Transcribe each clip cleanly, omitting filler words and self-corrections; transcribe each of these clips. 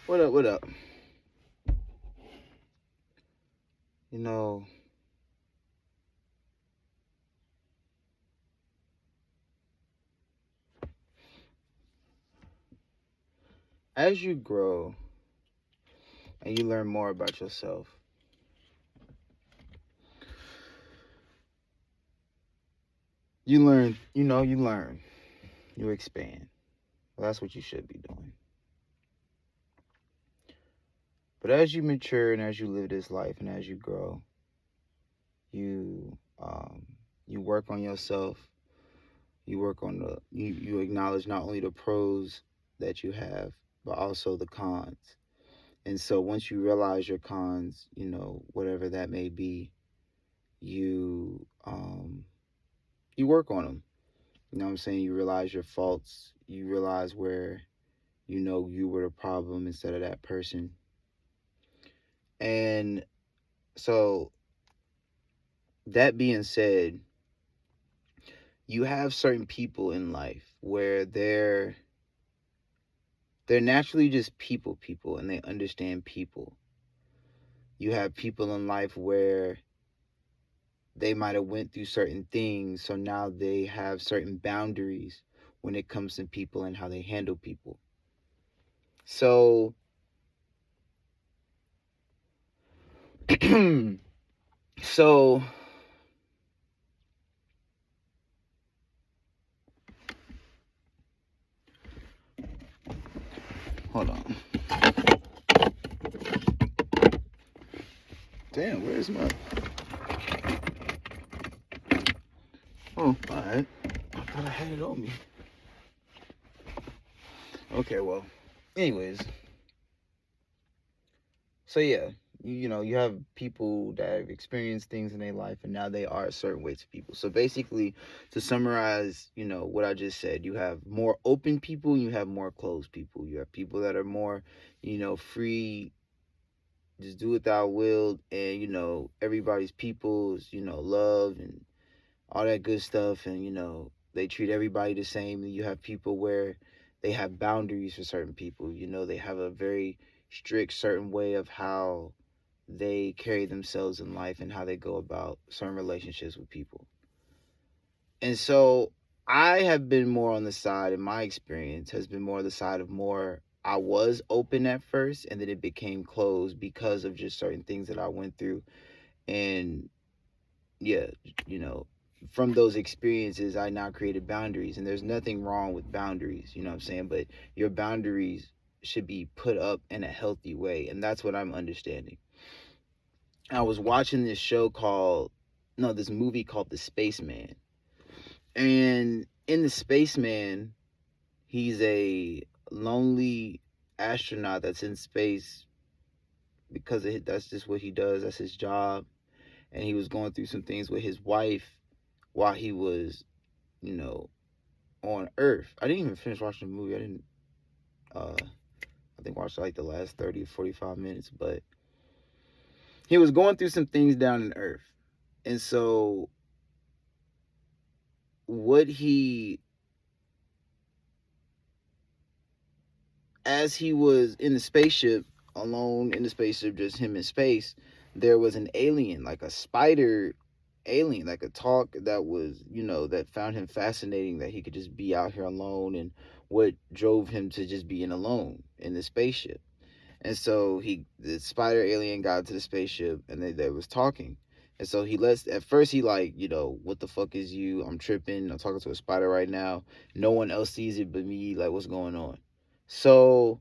What up? What up? You know, as you grow and you learn more about yourself, you learn, you expand. Well, that's what you should be doing. But as you mature and as you live this life and as you grow, you you work on yourself. You work on you acknowledge not only the pros that you have, but also the cons. And so once you realize your cons, whatever that may be, you you work on them. You know what I'm saying? You realize your faults. You realize where you were the problem instead of that person. And so that being said, you have certain people in life where they're naturally just people and they understand people. You have people in life where they might have went through certain things, so now they have certain boundaries when it comes to people and how they handle people. So so hold on. Damn, where's my Oh, alright. I thought I had it on me. Okay, well. Anyways. So yeah, you have people that have experienced things in their life and now they are a certain way to people. So basically, to summarize, what I just said, you have more open people and you have more closed people. You have people that are more, free, just do what thou will, and everybody's people's, love and all that good stuff, and they treat everybody the same. And you have people where they have boundaries for certain people. They have a very strict certain way of how they carry themselves in life and how they go about certain relationships with people. And so I have been more on the side, in my experience, has been more on the side of more. I was open at first and then it became closed because of just certain things that I went through. And yeah, you know, from those experiences, I now created boundaries. And there's nothing wrong with boundaries, you know what I'm saying? But your boundaries should be put up in a healthy way. And that's what I'm understanding. I was watching this show called, no, this movie called The Spaceman. And in The Spaceman, he's a lonely astronaut that's in space because that's just what he does. That's his job. And he was going through some things with his wife while he was, you know, on Earth. I didn't even finish watching the movie. I didn't. I think watched like the last 30 or 45 minutes, but he was going through some things down in Earth, and so what he as he was in the spaceship, alone in the spaceship, just him in space, there was an alien, like a spider alien, like a talk that was, that found him fascinating that he could just be out here alone and what drove him to just being alone in the spaceship. And so the spider alien got to the spaceship and they was talking. And so at first he like, what the fuck is you? I'm tripping. I'm talking to a spider right now. No one else sees it but me. Like, what's going on? So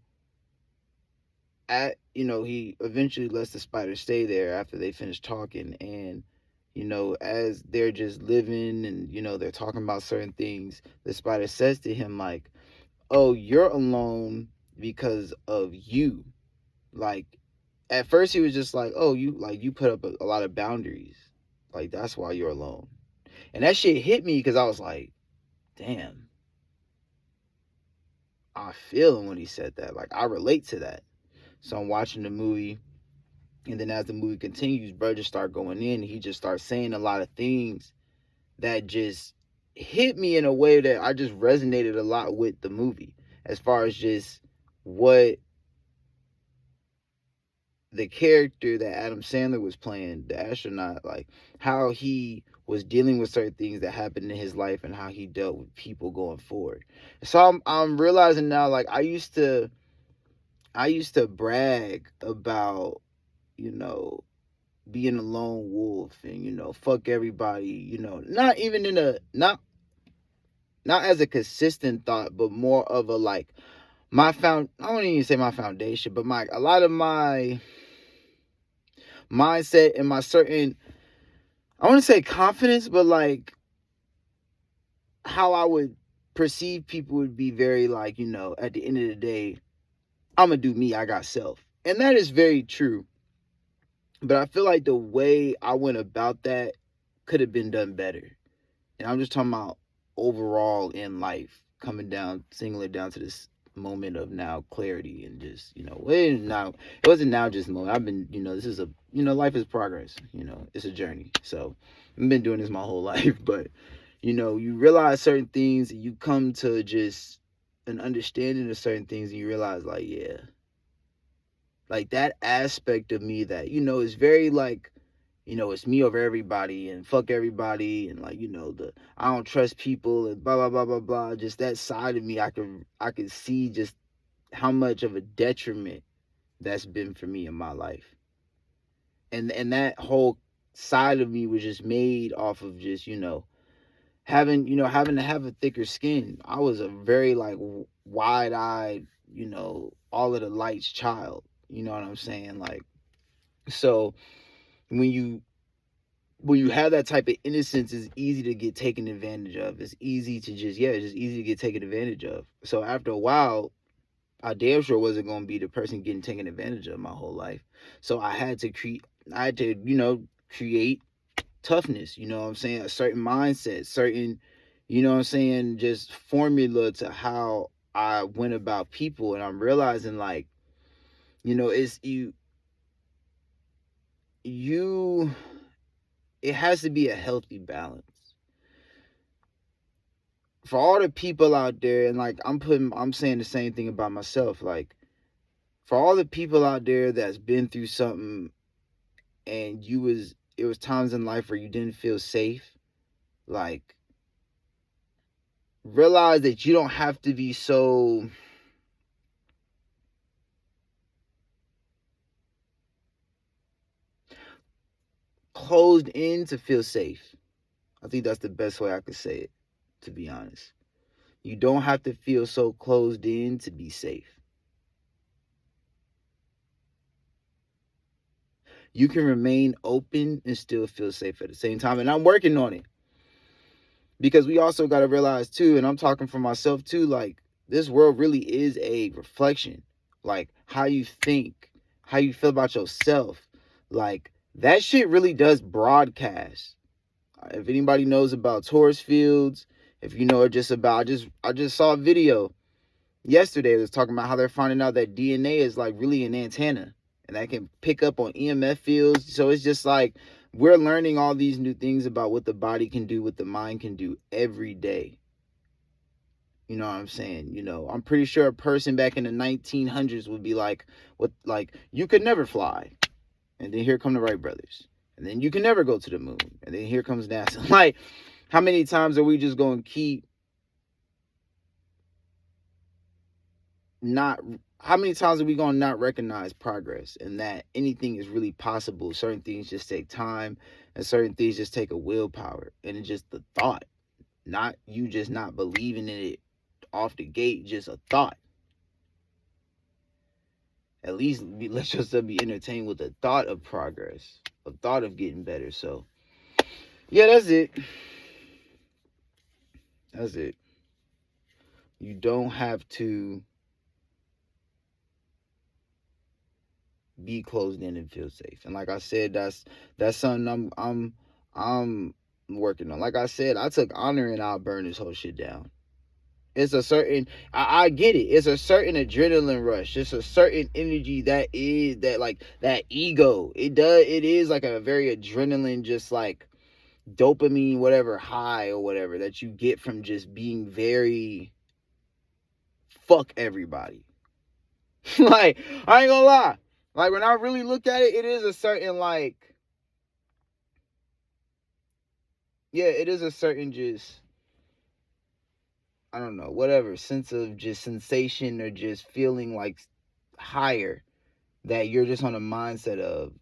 he eventually lets the spider stay there after they finish talking. And as they're just living and they're talking about certain things, the spider says to him like, oh, you're alone because of you. Like, at first he was just like, oh, you put up a lot of boundaries, like that's why you're alone. And that shit hit me because I was like, damn, I feel him when he said that. Like, I relate to that. So I'm watching the movie. And then as the movie continues, bro just start going in. He just starts saying a lot of things that just hit me in a way that I just resonated a lot with the movie. As far as just what the character that Adam Sandler was playing, the astronaut, like how he was dealing with certain things that happened in his life and how he dealt with people going forward. So I'm realizing now, like I used to brag about, you know, being a lone wolf and, you know, fuck everybody, you know, not even in a not as a consistent thought, but more of a like I wouldn't even say my foundation, but my a lot of my mindset and my certain, I want to say confidence, but like how I would perceive people would be very like, you know, at the end of the day, I'm gonna do me, I got self. And that is very true. But I feel like the way I went about that could have been done better. And I'm just talking about overall in life, coming down, singling it down to this moment of now clarity and just, you know, it wasn't now just a moment. I've been, you know, this is a, you know, life is progress, you know, it's a journey. So I've been doing this my whole life, but, you know, you realize certain things and you come to just an understanding of certain things and you realize like, yeah, like that aspect of me that, you know, is very like, you know, it's me over everybody and fuck everybody and like, you know, the I don't trust people and blah blah blah blah blah. Just that side of me, I could see just how much of a detriment that's been for me in my life. And that whole side of me was just made off of just, you know, having to have a thicker skin. I was a very like wide-eyed, you know, all of the lights child. You know what I'm saying? Like, so when you have that type of innocence, it's easy to get taken advantage of. It's easy to just, yeah, it's just easy to get taken advantage of. So after a while, I damn sure wasn't going to be the person getting taken advantage of my whole life. So I had to, you know, create toughness, you know what I'm saying? A certain mindset, certain, you know what I'm saying, just formula to how I went about people. And I'm realizing like, you know, it's you it has to be a healthy balance for all the people out there. And like I'm saying the same thing about myself, like for all the people out there that's been through something and it was times in life where you didn't feel safe, like realize that you don't have to be so closed in to feel safe. I think that's the best way I could say it, to be honest. You don't have to feel so closed in to be safe. You can remain open and still feel safe at the same time. And I'm working on it. Because we also got to realize too, and I'm talking for myself too, like this world really is a reflection. Like how you think, how you feel about yourself. Like that shit really does broadcast. If anybody knows about Taurus fields, if you know just about, I just saw a video yesterday that was talking about how they're finding out that DNA is like really an antenna and that can pick up on EMF fields. So it's just like we're learning all these new things about what the body can do, what the mind can do every day. You know what I'm saying? You know, I'm pretty sure a person back in the 1900s would be like, what, like, you could never fly. And then here come the Wright brothers. And then you can never go to the moon. And then here comes NASA. Like, how many times are we just going to keep not, how many times are we going to not recognize progress and that anything is really possible? Certain things just take time and certain things just take a willpower. And it's just the thought, not you just not believing in it off the gate, just a thought. At least let yourself be entertained with the thought of progress, a thought of getting better. So, yeah, that's it. That's it. You don't have to be closed in and feel safe. And like I said, that's something I'm working on. Like I said, I took honor and I'll burn this whole shit down. It's a certain, I get it. It's a certain adrenaline rush. It's a certain energy that is that like that ego. It is like a very adrenaline, just like dopamine, whatever high or whatever that you get from just being very fuck everybody. Like, I ain't gonna lie. Like, when I really look at it, it is a certain, like, yeah, it is a certain just, I don't know, whatever, sense of just sensation or just feeling like higher that you're just on a mindset of,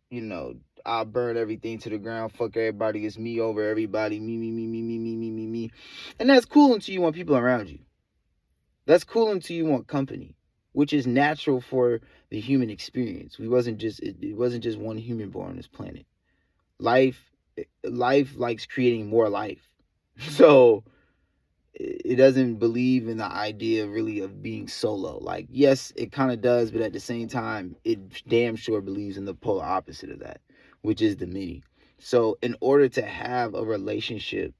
you know, I'll burn everything to the ground, fuck everybody, it's me over everybody, me, me, me, me, me, me, me, me, me. And that's cool until you want people around you. That's cool until you want company, which is natural for the human experience. It wasn't just one human born on this planet. Life life likes creating more life. So it doesn't believe in the idea really of being solo. Like, yes, it kind of does, but at the same time, it damn sure believes in the polar opposite of that, which is the many. So in order to have a relationship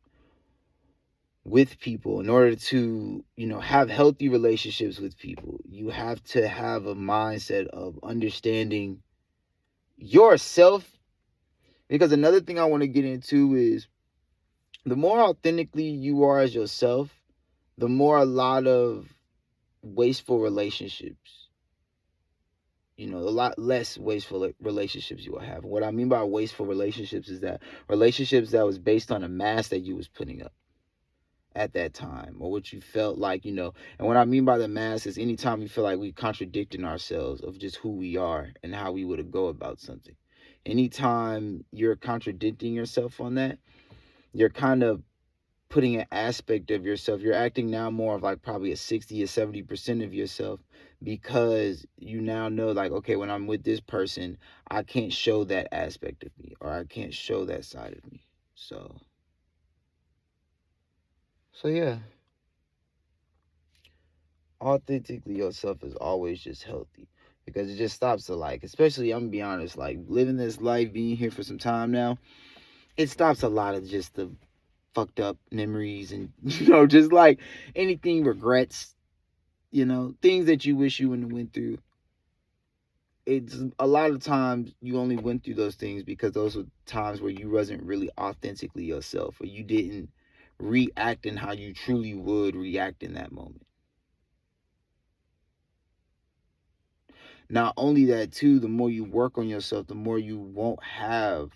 with people, in order to, you know, have healthy relationships with people, you have to have a mindset of understanding yourself. Because another thing I want to get into is, the more authentically you are as yourself, the more a lot of wasteful relationships, you know, a lot less wasteful relationships you will have. What I mean by wasteful relationships is that relationships that was based on a mask that you was putting up at that time, or what you felt like, you know. And what I mean by the mask is anytime we feel like we contradicting ourselves of just who we are and how we would go about something. Anytime you're contradicting yourself on that, you're kind of putting an aspect of yourself. You're acting now more of like probably a 60 or 70% of yourself, because you now know, like, okay, when I'm with this person, I can't show that aspect of me, or I can't show that side of me. So yeah, authentically yourself is always just healthy, because it just stops to, like, especially, I'm gonna be honest, like, living this life, being here for some time now, it stops a lot of just the fucked up memories and, you know, just like anything, regrets, you know, things that you wish you wouldn't have went through. It's a lot of times you only went through those things because those were times where you wasn't really authentically yourself, or you didn't react in how you truly would react in that moment. Not only that, too, the more you work on yourself, the more you won't have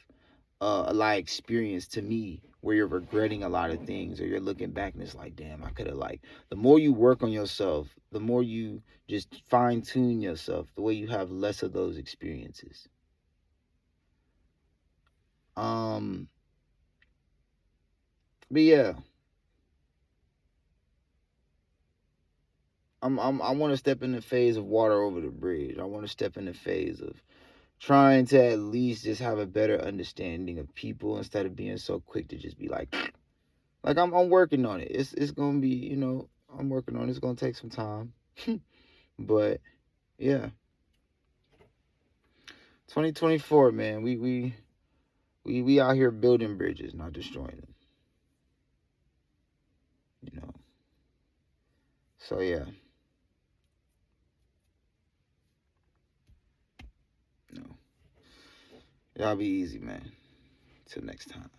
a lot of experience, to me, where you're regretting a lot of things, or you're looking back and it's like, damn, I could have, like, the more you work on yourself, the more you just fine tune yourself, the way you have less of those experiences. Um, but yeah, I want to step in the phase of water over the bridge. I want to step in the phase of trying to at least just have a better understanding of people, instead of being so quick to just be like I'm working on it. It's gonna be, you know, I'm working on it. It's gonna take some time. But yeah, 2024, man. We out here building bridges, not destroying them. You know. So yeah, no. Y'all be easy, man. Till next time.